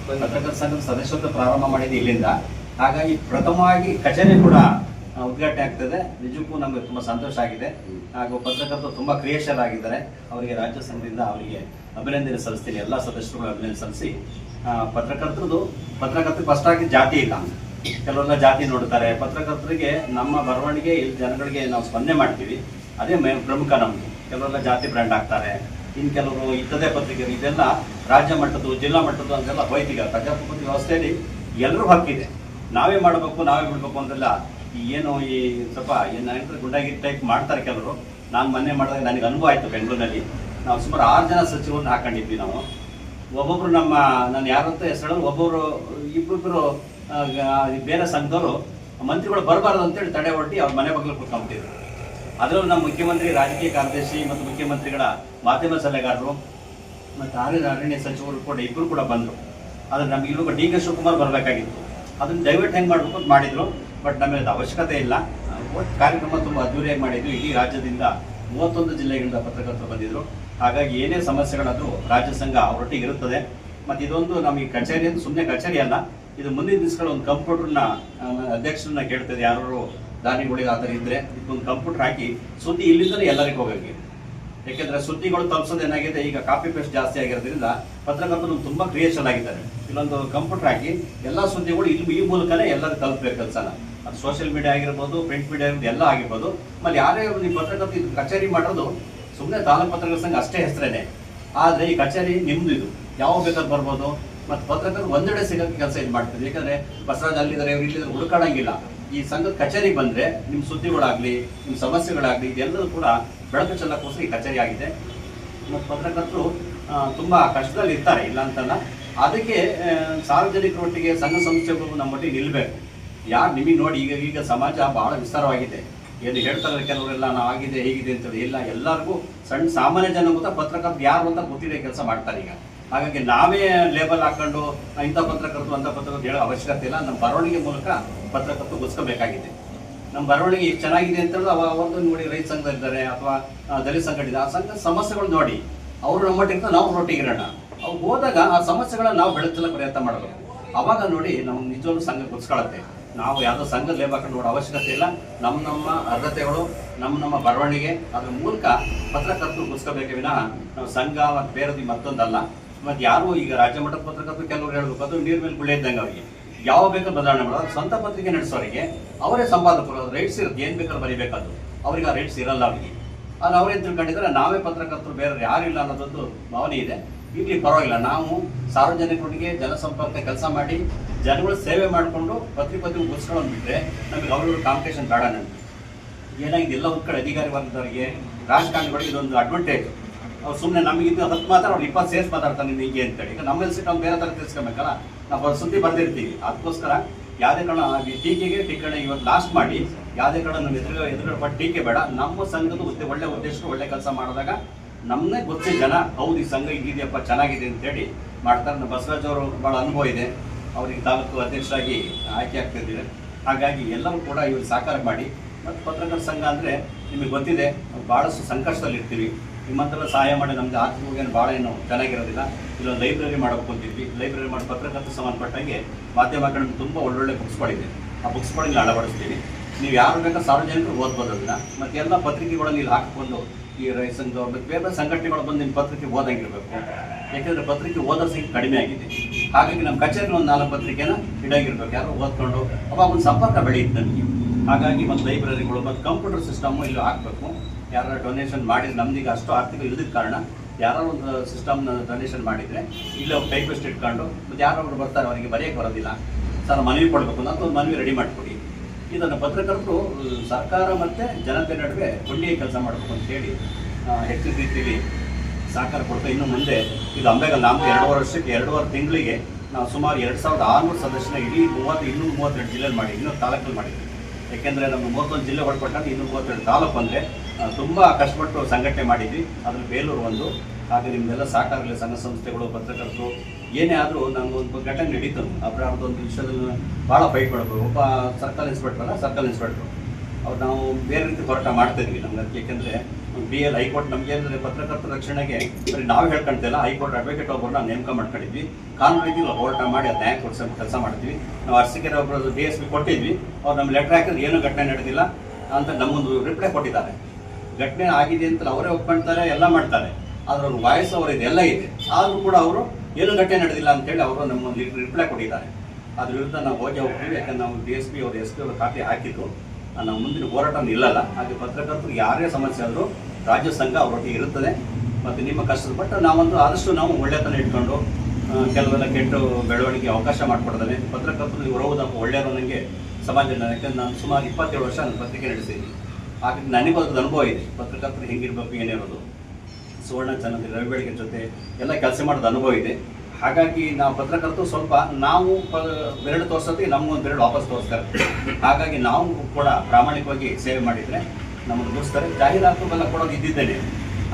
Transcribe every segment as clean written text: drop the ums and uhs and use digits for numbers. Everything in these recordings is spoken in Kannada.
ಪತ್ರಕರ್ತರ ಸಂಘದ ಸದಸ್ಯತ್ವ ಪ್ರಾರಂಭ ಮಾಡಿದ್ದು ಇಲ್ಲಿಂದ. ಹಾಗಾಗಿ ಪ್ರಥಮವಾಗಿ ಕಚೇರಿ ಕೂಡ ಉದ್ಘಾಟನೆ ಆಗ್ತದೆ. ನಿಜಕ್ಕೂ ನಮಗೆ ತುಂಬ ಸಂತೋಷ ಆಗಿದೆ. ಹಾಗೂ ಪತ್ರಕರ್ತರು ತುಂಬ ಕ್ರಿಯೇಷನ್ ಆಗಿದ್ದಾರೆ. ಅವರಿಗೆ ರಾಜ್ಯ ಸಂಘದಿಂದ ಅವರಿಗೆ ಅಭಿನಂದನೆ ಸಲ್ಲಿಸ್ತೀನಿ. ಎಲ್ಲ ಸದಸ್ಯರುಗಳು ಅಭಿನಂದನೆ ಸಲ್ಲಿಸಿ, ಪತ್ರಕರ್ತರಿಗೆ ಫಸ್ಟ್ ಆಗಿ ಜಾತಿ ಇಲ್ಲ. ಕೆಲವೆಲ್ಲ ಜಾತಿ ನೋಡ್ತಾರೆ. ಪತ್ರಕರ್ತರಿಗೆ ನಮ್ಮ ಬರವಣಿಗೆ ಇಲ್ಲಿ ಜನಗಳಿಗೆ ನಾವು ಸ್ಪಂದನೆ ಮಾಡ್ತೀವಿ, ಅದೇ ಪ್ರಮುಖ ನಮಗೆ. ಕೆಲವೆಲ್ಲ ಜಾತಿ ಬ್ರ್ಯಾಂಡ್ ಆಗ್ತಾರೆ. ಇನ್ನು ಕೆಲವರು ಇಂಥದೇ ಪತ್ರಿಕೆ, ಇದೆಲ್ಲ ರಾಜ್ಯ ಮಟ್ಟದ್ದು ಜಿಲ್ಲಾ ಮಟ್ಟದ್ದು ಅಂತೆಲ್ಲ ಹೋಯ್ತೀಗ. ಪ್ರಜಾಪ್ರಭುತ್ವ ವ್ಯವಸ್ಥೆಯಲ್ಲಿ ಎಲ್ಲರೂ ಹಕ್ಕಿದೆ. ನಾವೇ ಮಾಡಬೇಕು, ನಾವೇ ಬಿಡಬೇಕು ಅಂತೆಲ್ಲ ಏನು ಈ ಸ್ವಲ್ಪ ಏನು ಗುಂಡಾಗಿ ಟೈಪ್ ಮಾಡ್ತಾರೆ ಕೆಲವರು. ನಾನು ಮೊನ್ನೆ ಮಾಡಿದಾಗ ನನಗೆ ಅನುಭವ ಆಯಿತು. ಬೆಂಗಳೂರಿನಲ್ಲಿ ನಾವು ಸುಮಾರು 6 ಜನ ಸಚಿವರನ್ನ ಹಾಕೊಂಡಿದ್ವಿ ನಾವು. ಒಬ್ಬೊಬ್ರು ನಾನು ಯಾರಂತ ಹೆಸರು, ಒಬ್ಬೊಬ್ರು ಇಬ್ಬರು ಬೇರೆ ಸಂಘದವರು ಮಂತ್ರಿಗಳು ಬರಬಾರ್ದು ಅಂತೇಳಿ ತಡೆ ಹೊರಟಿ ಅವ್ರ ಮನೆ ಬಗ್ಗೆ ಕೂತ್ಕೊಂಡ್ಬಿಟ್ಟಿದ್ರು. ಅದರಲ್ಲೂ ನಮ್ಮ ಮುಖ್ಯಮಂತ್ರಿ ರಾಜಕೀಯ ಕಾರ್ಯದರ್ಶಿ ಮತ್ತು ಮುಖ್ಯಮಂತ್ರಿಗಳ ಮಾಧ್ಯಮ ಸಲಹೆಗಾರರು ಮತ್ತು ಅರಣ್ಯ ಸಚಿವರು ಕೂಡ ಇಬ್ಬರು ಕೂಡ ಬಂದರು. ಆದರೆ ನಮಗೆ ಇಲ್ಲೂ ಡಿ ಕೆ ಶಿವಕುಮಾರ್ ಬರಬೇಕಾಗಿತ್ತು. ಅದನ್ನು ದಯವಿಟ್ಟು ಹೆಂಗೆ ಮಾಡಬೇಕು ಅಂತ ಮಾಡಿದರು. ಬಟ್ ನಮಗೆ ಅದು ಅವಶ್ಯಕತೆ ಇಲ್ಲ. ಕಾರ್ಯಕ್ರಮ ತುಂಬ ಅದ್ದೂರಿಯಾಗಿ ಮಾಡಿದ್ವಿ. ಇಡೀ ರಾಜ್ಯದಿಂದ 31 ಜಿಲ್ಲೆಗಳಿಂದ ಪತ್ರಕರ್ತರು ಬಂದಿದ್ದರು. ಹಾಗಾಗಿ ಏನೇ ಸಮಸ್ಯೆಗಳಾದರೂ ರಾಜ್ಯ ಸಂಘ ಅವರೊಟ್ಟಿಗೆ ಇರುತ್ತದೆ. ಮತ್ತು ಇದೊಂದು ನಮಗೆ ಕಚೇರಿ ಅಂತ ಸುಮ್ಮನೆ ಕಚೇರಿ ಅಲ್ಲ, ಇದು ಮುಂದಿನ ದಿವಸಗಳು ಒಂದು ಕಂಪ್ಯೂಟರ್ನ ಅಧ್ಯಕ್ಷರನ್ನ ಕೇಳ್ತದೆ. ಯಾರು ದಾನಿಗಳಿಗೆ ಆ ಥರ ಇದ್ದರೆ ಇದೊಂದು ಕಂಪ್ಯೂಟರ್ ಹಾಕಿ ಸುದ್ದಿ ಇಲ್ಲಿಂದಲೇ ಎಲ್ಲರಿಗೂ ಹೋಗಿ. ಯಾಕೆಂದರೆ ಸುದ್ದಿಗಳು ತಲುಪಿಸೋದು ಏನಾಗಿದೆ, ಈಗ ಕಾಪಿ ಪೇಸ್ಟ್ ಜಾಸ್ತಿ ಆಗಿರೋದ್ರಿಂದ ಪತ್ರಕರ್ತರು ತುಂಬ ಕ್ರಿಯೇಷನ್ ಆಗಿದ್ದಾರೆ. ಇಲ್ಲೊಂದು ಕಂಪ್ಯೂಟರ್ ಹಾಕಿ ಎಲ್ಲ ಸುದ್ದಿಗಳು ಈ ಮೂಲಕನೇ ಎಲ್ಲರಿಗೂ ತಲುಪಬೇಕು ಕೆಲಸನ. ಅದು ಸೋಷಿಯಲ್ ಮೀಡಿಯಾ ಆಗಿರ್ಬೋದು, ಪ್ರಿಂಟ್ ಮೀಡಿಯಾ ಆಗಿರ್ಬೋದು, ಎಲ್ಲ ಆಗಿರ್ಬೋದು. ಮತ್ತು ಯಾರೇ ಒಂದು ಪತ್ರಕರ್ತ ಇದು ಕಚೇರಿ ಮಾಡೋದು ಸುಮ್ಮನೆ ತಾಲೂಕು ಪತ್ರಕರ್ತರ ಸಂಘ ಅಷ್ಟೇ ಹೆಸರೇನೆ. ಆದರೆ ಈ ಕಚೇರಿ ನಿಮ್ಮದು, ಇದು ಯಾವ ಬೇಕಾದ್ರೂ ಬರ್ಬೋದು. ಮತ್ತು ಪತ್ರಕರ್ತರು ಒಂದೆಡೆ ಸಿಗೋಕ್ಕೆ ಕೆಲಸ ಇದು ಮಾಡ್ತೀವಿ. ಯಾಕಂದರೆ ಬಸವರಾಜ್ ಅಲ್ಲಿದ್ದಾರೆ, ಇವ್ರು ಇಲ್ಲಿದ್ದಾರೆ, ಹುಡುಕಾಡಂಗಿಲ್ಲ. ಈ ಸಂಘದ ಕಚೇರಿಗೆ ಬಂದರೆ ನಿಮ್ಮ ಸುದ್ದಿಗಳಾಗಲಿ, ನಿಮ್ಮ ಸಮಸ್ಯೆಗಳಾಗಲಿ ಇದೆಲ್ಲರೂ ಕೂಡ ಬೆಳಕು ಚೆಲ್ಲಕ್ಕೋಸ್ಕರ ಈ ಕಚೇರಿ ಆಗಿದೆ. ಮತ್ತು ಪತ್ರಕರ್ತರು ತುಂಬ ಕಷ್ಟದಲ್ಲಿ ಇರ್ತಾರೆ, ಇಲ್ಲ ಅಂತಲ್ಲ. ಅದಕ್ಕೆ ಸಾರ್ವಜನಿಕರೊಟ್ಟಿಗೆ ಸಂಘ ಸಂಸ್ಥೆಗಳು ನಮ್ಮೊಟ್ಟಿಗೆ ನಿಲ್ಲಬೇಕು. ಯಾರು ನಿಮಗೆ ನೋಡಿ ಈಗ ಸಮಾಜ ಭಾಳ ವಿಸ್ತಾರವಾಗಿದೆ. ಏನು ಹೇಳ್ತಾರೆ ಕೆಲವರೆಲ್ಲ ನಾವು ಆಗಿದೆ ಹೀಗಿದೆ ಅಂತೇಳಿ. ಇಲ್ಲ, ಎಲ್ಲರಿಗೂ ಸಣ್ಣ ಸಾಮಾನ್ಯ ಜನ ಗೊತ್ತಾ ಪತ್ರಕರ್ತರು ಯಾರು ಅಂತ ಗೊತ್ತಿದೆ ಕೆಲಸ ಮಾಡ್ತಾರೆ ಈಗ. ಹಾಗಾಗಿ ನಾವೇ ಲೇಬಲ್ ಹಾಕೊಂಡು ಇಂಥ ಪತ್ರಕರ್ತರು ಅಂಥ ಪತ್ರಕರ್ತರು ಹೇಳೋ ಅವಶ್ಯಕತೆ ಇಲ್ಲ. ನಮ್ಮ ಬರವಣಿಗೆ ಮೂಲಕ ಪತ್ರಕರ್ತರು ಗೊತ್ತಿಸಬೇಕಾಗಿದೆ. ನಮ್ಮ ಬರವಣಿಗೆ ಎಷ್ಟು ಚೆನ್ನಾಗಿದೆ ಅಂತೇಳಿ ಅವ್ರದ್ದು ನೋಡಿ. ರೈತ ಸಂಘದಲ್ಲಿದ್ದಾರೆ ಅಥವಾ ದಲಿತ ಸಂಘಟಿದೆ, ಆ ಸಂಘದ ಸಮಸ್ಯೆಗಳು ನೋಡಿ ಅವರು ನಮ್ಮೊಟ್ಟಿಗೆ ನಾವು ಒಟ್ಟಿಗೆ ಇರೋಣ. ಅವ್ರು ಹೋದಾಗ ಆ ಸಮಸ್ಯೆಗಳನ್ನ ನಾವು ಬೆಳೆಸಲು ಪ್ರಯತ್ನ ಮಾಡಬೇಕು. ಅವಾಗ ನೋಡಿ ನಮ್ಮ ನಿಜವಾಗ್ಲೂ ಸಂಘ ಗೊತ್ತಿಸ್ಕೊಳ್ಳುತ್ತೆ. ನಾವು ಯಾವುದೋ ಸಂಘದ ಲೇಬ್ ಹಾಕೊಂಡು ನೋಡೋ ಅವಶ್ಯಕತೆ ಇಲ್ಲ. ನಮ್ಮ ಅರ್ಹತೆಗಳು, ನಮ್ಮ ಬರವಣಿಗೆ ಅದ್ರ ಮೂಲಕ ಪತ್ರಕರ್ತರು ಗುರ್ಸ್ಕೋಬೇಕೆ ವಿನಃ ನಾವು ಸಂಘ ಮತ್ತು ಬೇರೆದು ಮತ್ತೊಂದಲ್ಲ. ಮತ್ತು ಯಾರು ಈಗ ರಾಜ್ಯ ಮಟ್ಟದ ಪತ್ರಕರ್ತರು ಕೆಲವರು ಹೇಳ್ಬೇಕು, ಅದು ನೀರು ಮೇಲೆ ಗುಳ್ಳೆ ಇದ್ದಂಗೆ. ಅವರಿಗೆ ಯಾವ ಬೇಕಾದ್ರೂ ಬದಲಾವಣೆ ಮಾಡೋದು. ಸ್ವಂತ ಪತ್ರಿಕೆ ನಡೆಸೋರಿಗೆ ಅವರೇ ಸಂಪಾದಕರು, ರೈಟ್ಸ್ ಇರುತ್ತೆ. ಏನು ಬೇಕಾದ್ರೂ ಬರೀಬೇಕಾದ್ರು ಅವ್ರಿಗೆ ಆ ರೈಟ್ಸ್ ಇರಲ್ಲ ಅವರಿಗೆ. ಅದು ಅವ್ರೇನು ತಿಳ್ಕೊಂಡಿದ್ರೆ ನಾವೇ ಪತ್ರಕರ್ತರು, ಬೇರೆ ಯಾರಿಲ್ಲ ಅನ್ನೋದೊಂದು ಭಾವನೆ ಇದೆ. ಇಲ್ಲಿ ಪರವಾಗಿಲ್ಲ, ನಾವು ಸಾರ್ವಜನಿಕರಿಗೆ ಜನಸಂಪರ್ಕ ಕೆಲಸ ಮಾಡಿ ಜನಗಳು ಸೇವೆ ಮಾಡಿಕೊಂಡು ಪತ್ರಿಕೆ ಗುರ್ಸ್ಕೊಳ್ಳೋದು ಬಿಟ್ಟರೆ ನಮಗೆ ಅವ್ರವ್ರ ಕಾಂಪಿಟೇಷನ್ ಬೇಡ. ನಮಗೆ ಏನಾಗಿದೆ, ಎಲ್ಲ ಒಂದು ಕಡೆ ಅಧಿಕಾರಿ ವರ್ಗದವರಿಗೆ, ರಾಜಕಾರಣಿಗಳಿಗೆ ಇದೊಂದು ಅಡ್ವಾಂಟೇಜ್. ಅವ್ರು ಸುಮ್ಮನೆ ನಮಗಿದ್ದು 10 ಮಾತಾಡ, ಅವ್ರು 20 ಸೇರ್ಸ್ ಮಾತಾಡ್ತಾರೆ ನಿಮ್ಗೆ ಹೀಗೆ ಅಂತೇಳಿ. ಈಗ ನಮ್ಮಲ್ಲಿ ಸಿಟ್ಟು ನಾವು ಬೇರೆ ಥರ ತಿಳ್ಸ್ಕೊಬೇಕಲ್ಲ. ನಾವು ಸುದ್ದಿ ಬರ್ದಿರ್ತೀವಿ. ಅದಕ್ಕೋಸ್ಕರ ಯಾವುದೇ ಕಾರಣ ಟೀಕೆಗೆ ಟಿಕ್ಕಣೆ ಇವತ್ತು ಲಾಸ್ಟ್ ಮಾಡಿ ಯಾವುದೇ ಕಾರಣ ನಾವು ಎದುರುಗಡೆ ಪಟ್ಟು ಟೀಕೆ ಬೇಡ. ನಮ್ಮ ಸಂಘದ ಒಳ್ಳೆ ಉದ್ದೇಶಗಳು ಒಳ್ಳೆ ಕೆಲಸ ಮಾಡಿದಾಗ ನಮ್ಮನ್ನೇ ಗೊತ್ತಿದ್ದ ಜನ ಹೌದು ಈ ಸಂಘ ಇದೆಯಪ್ಪ ಚೆನ್ನಾಗಿದೆ ಅಂತೇಳಿ ಮಾಡ್ತಾರೆ. ನಮ್ಮ ಬಸವರಾಜ್ ಅವರು ಭಾಳ ಅನುಭವ ಇದೆ. ಅವ್ರಿಗೆ ತಾಲೂಕು ಅಧ್ಯಕ್ಷರಾಗಿ ಆಯ್ಕೆ ಆಗ್ತಿದ್ದೀವಿ. ಹಾಗಾಗಿ ಎಲ್ಲರೂ ಕೂಡ ಇವ್ರು ಸಾಕಾರ ಮಾಡಿ. ಮತ್ತು ಪತ್ರಕರ್ತರ ಸಂಘ ಅಂದರೆ ನಿಮಗೆ ಗೊತ್ತಿದೆ, ಭಾಳಷ್ಟು ಸಂಕಷ್ಟದಲ್ಲಿ ಇರ್ತೀವಿ. ನಿಮ್ಮಂತೆಲ್ಲ ಸಹಾಯ ಮಾಡಿ ನಮ್ಗೆ ಆರ್ಥಿಕವಾಗಿ ಭಾಳ ಏನು ಚೆನ್ನಾಗಿರೋದಿಲ್ಲ. ಇಲ್ಲೊಂದು ಲೈಬ್ರರಿ ಮಾಡಬೇಕು ಅಂತಿದ್ವಿ. ಲೈಬ್ರರಿ ಮಾಡಿ ಪತ್ರಕರ್ತರ ಸಂಬಂಧಪಟ್ಟಂಗೆ ಮಾಧ್ಯಮಗಳನ್ನು ತುಂಬ ಒಳ್ಳೊಳ್ಳೆ ಬುಕ್ಸ್ಗಳಿದೆ. ಆ ಬುಕ್ಸ್ಗಳನ್ನ ಅಳವಡಿಸ್ತೀವಿ. ನೀವು ಯಾರು ಬೇಕಾದ್ರೆ ಸಾರ್ವಜನಿಕರು ಓದ್ಬೋದು ಅದನ್ನು. ಮತ್ತು ಎಲ್ಲ ಪತ್ರಿಕೆಗಳನ್ನು ಇಲ್ಲಿ ಹಾಕಿಕೊಂಡು ಈ ರೈತ ಸಂಘದವ್ರು ಮತ್ತು ಬೇರೆ ಸಂಘಟನೆಗಳು ಬಂದು ನಿಮ್ಮ ಪತ್ರಿಕೆ ಓದಂಗಿರಬೇಕು. ಯಾಕೆಂದರೆ ಪತ್ರಿಕೆ ಓದೋ ಸಂಖ್ಯೆ ಕಡಿಮೆ ಆಗಿದೆ. ಹಾಗಾಗಿ ನಮ್ಮ ಕಚೇರಿ ಒಂದು 4 ಪತ್ರಿಕೆನ ಇಡಾಗಿರ್ಬೇಕು. ಯಾರು ಓದ್ಕೊಂಡು ಅವಾಗ ಒಂದು ಸಂಪರ್ಕ ಬೆಳೆಯುತ್ತೆ ನಮಗೆ. ಹಾಗಾಗಿ ಮತ್ತು ಲೈಬ್ರರಿಗಳು ಮತ್ತು ಕಂಪ್ಯೂಟರ್ ಸಿಸ್ಟಮು ಇಲ್ಲಿ ಹಾಕಬೇಕು. ಯಾರು ಡೊನೇಷನ್ ಮಾಡಿದ್ರೆ, ನಮ್ದೀಗ ಅಷ್ಟು ಆರ್ಥಿಕ ಇಲ್ಲದ ಕಾರಣ ಯಾರೋ ಒಂದು ಸಿಸ್ಟಮ್ನ ಡೊನೇಷನ್ ಮಾಡಿದರೆ ಇಲ್ಲೇ ಟೈಪಿಸ್ಟ್ ಇಟ್ಕೊಂಡು ಮತ್ತು ಯಾರೊಬ್ರು ಬರ್ತಾರೆ ಅವರಿಗೆ ಬರೆಯೋಕ್ಕೆ ಬರೋದಿಲ್ಲ, ಸರ್ ಮನವಿ ಕೊಡಬೇಕು ಅಂತ ಒಂದು ಮನವಿ ರೆಡಿ ಮಾಡಿಕೊಡಿ. ಇದನ್ನು ಪತ್ರಕರ್ತರು ಸರ್ಕಾರ ಮತ್ತು ಜನತೆ ನಡುವೆ ಕೊಂಡಿಯ ಕೆಲಸ ಮಾಡಬೇಕು ಅಂತೇಳಿ ಹೆಚ್ಚಿನ ರೀತಿಯಲ್ಲಿ ಸಹಕಾರ ಕೊಡ್ತಾ ಇನ್ನು ಮುಂದೆ ಇದು ಅಂಬೇಗಲ್ ನಮ್ಮದು 2.5 ವರ್ಷಕ್ಕೆ 2.5 ತಿಂಗಳಿಗೆ ನಾವು ಸುಮಾರು 2600 ಸದಸ್ಯನ ಇಡೀ 232 ಜಿಲ್ಲೆಯಲ್ಲಿ ಮಾಡಿ, ಇನ್ನೂ ತಾಲೂಕಲ್ಲಿ ಮಾಡಿದ್ವಿ. ಯಾಕೆಂದರೆ ನಮ್ಮ 31 ಜಿಲ್ಲೆ ಒಳಪಟ್ಟಂತೆ 232 ತಾಲೂಕು ಅಂದರೆ ತುಂಬ ಕಷ್ಟಪಟ್ಟು ಸಂಘಟನೆ ಮಾಡಿದ್ವಿ. ಅದರಲ್ಲಿ ಬೇಲೂರು ಒಂದು. ಹಾಗೆ ನಿಮ್ಮದೆಲ್ಲ ಸಹಕಾರಗಳು, ಸಂಘ ಸಂಸ್ಥೆಗಳು, ಪತ್ರಕರ್ತರು ಏನೇ ಆದರೂ ನಮಗೊಂದು ಘಟನೆ ನಡೀತು. ಅಪರಾಧದೊಂದು ವಿಷಯದಲ್ಲಿ ಭಾಳ ಫೈಟ್ ಮಾಡಬೇಕು. ಒಬ್ಬ ಸರ್ಕಲ್ ಇನ್ಸ್ಪೆಕ್ಟ್ರು ಅವ್ರು ನಾವು ಬೇರೆ ರೀತಿ ಹೋರಾಟ ಮಾಡ್ತಿದ್ವಿ. ನಮ್ಗೆ ಅದಕ್ಕೆ ಯಾಕೆಂದರೆ BL ಹೈಕೋರ್ಟ್ ನಮಗೆ ಅಂದರೆ ಪತ್ರಕರ್ತರ ರಕ್ಷಣೆಗೆ ಬರೀ ನಾವು ಹೇಳ್ಕೊಂತಿಲ್ಲ, ಹೈಕೋರ್ಟ್ ಅಡ್ವೊಕೇಟ್ ಒಬ್ಬರನ್ನ ನೇಮಕ ಮಾಡ್ಕೊಂಡಿದ್ವಿ. ಕಾನೂನು ರೀತಿಯಲ್ಲಿ ಹೋರಾಟ ಮಾಡಿ ಅದು ನ್ಯಾಯ ಕೊಡಿಸೋ ಕೆಲಸ ಮಾಡ್ತೀವಿ. ನಾವು ಅರಸೀಕೆರೆ ಒಬ್ಬರು DSP ಕೊಟ್ಟಿದ್ವಿ, ಅವ್ರು ನಮ್ಮ ಲೆಟ್ರ್ ಹಾಕಿದ್ರೆ ಏನೂ ಘಟನೆ ನಡೆದಿಲ್ಲ ಅಂತ ನಮ್ಮೊಂದು ರಿಪ್ಲೈ ಕೊಟ್ಟಿದ್ದಾರೆ. ಘಟನೆ ಆಗಿದೆ ಅಂತ ಅವರೇ ಒಪ್ಕೊಳ್ತಾರೆ, ಎಲ್ಲ ಮಾಡ್ತಾರೆ, ಆದ್ರೆ ಅವ್ರ ವಾಯ್ಸ್ ಅವರಿದೆ, ಎಲ್ಲ ಇದೆ. ಆದರೂ ಕೂಡ ಅವರು ಏನು ಘಟನೆ ನಡೆದಿಲ್ಲ ಅಂತೇಳಿ ಅವರು ನಮ್ಮೊಂದು ರಿಪ್ಲೈ ಕೊಟ್ಟಿದ್ದಾರೆ. ಅದ್ರ ವಿರುದ್ಧ ನಾವು ಹೋಗಿ ಹೋಗ್ತೀವಿ. ಯಾಕಂದ್ರೆ ನಾವು DSP ಅವರು SP ಅವರು ಕಾಪಿ ಹಾಕಿದ್ರು. ನಾವು ಮುಂದಿನ ಹೋರಾಟ ನಿಲ್ಲಲ್ಲ. ಹಾಗೆ ಪತ್ರಕರ್ತರು ಯಾರೇ ಸಮಸ್ಯೆ ಆದರೂ ರಾಜ್ಯ ಸಂಘ ಅವರೊಟ್ಟಿಗೆ ಇರುತ್ತದೆ. ಮತ್ತು ನಿಮ್ಮ ಕಷ್ಟಪಟ್ಟು ನಾವಂತೂ ಆದಷ್ಟು ನಾವು ಒಳ್ಳೆತನ ಇಟ್ಕೊಂಡು ಕೆಲವೆಲ್ಲ ಕೆಟ್ಟ ಬೆಳವಣಿಗೆ ಅವಕಾಶ ಮಾಡಿಕೊಡ್ತಾರೆ. ಪತ್ರಕರ್ತರು ನೀವು ಹೋದಾಗ ಒಳ್ಳೆಯದು ನನಗೆ ಸಮಾಜದಲ್ಲಿ. ಯಾಕಂದ್ರೆ ನಾನು ಸುಮಾರು 27 ವರ್ಷ ನಾನು ಪತ್ರಿಕೆ ನಡೆಸಿದ್ದೀನಿ. ಹಾಗಾಗಿ ನನಗೂ ಅದ್ರ ಅನುಭವ ಇದೆ, ಪತ್ರಕರ್ತರು ಹೆಂಗಿರ್ಬೇಕು ಏನಿರೋದು. ಸುವರ್ಣ ಚಾನಲ್ ರವಿ ಬೆಳಗ್ಗೆ ಜೊತೆ ಎಲ್ಲ ಕೆಲಸ ಮಾಡೋದು ಅನುಭವ ಇದೆ. ಹಾಗಾಗಿ ನಾವು ಪತ್ರಕರ್ತರು ಸ್ವಲ್ಪ ನಾವು ಬೆರಳು ತೋರಿಸೋದಕ್ಕೆ ನಮಗೊಂದು ಬೆರಳು ವಾಪಸ್ ತೋರಿಸ್ತಾರೆ. ಹಾಗಾಗಿ ನಾವು ಕೂಡ ಪ್ರಾಮಾಣಿಕವಾಗಿ ಸೇವೆ ಮಾಡಿದರೆ ನಮ್ಮನ್ನು ತೋರಿಸ್ತಾರೆ. ಜಾಹೀರಾತುಗೆಲ್ಲ ಕೊಡೋದು ಇದ್ದಿದ್ದೇನೆ,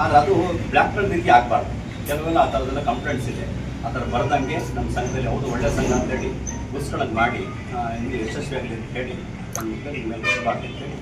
ಆದರೆ ಅದು ಬ್ಲ್ಯಾಕ್ ಮೇಲ್ ರೀತಿ ಆಗಬಾರ್ದು. ಕೆಲವೆಲ್ಲ ಆ ಥರದ್ದೆಲ್ಲ ಕಂಪ್ಲೇಂಟ್ಸ್ ಇದೆ. ಆ ಥರ ಬರೆದಂಗೆ ನಮ್ಮ ಸಂಘದಲ್ಲಿ ಯಾವುದು ಒಳ್ಳೆಯ ಸಂಘ ಅಂತೇಳಿ ಗುರುಸ್ಗಳನ್ನ ಮಾಡಿ ಇಲ್ಲಿ ಯಶಸ್ವಿಯಾಗಲಿ ಅಂತ ಹೇಳಿ ನಮ್ಮ ಮೇಲೆ ಶುಭ ಆಗಲಿ ಅಂತೇಳಿ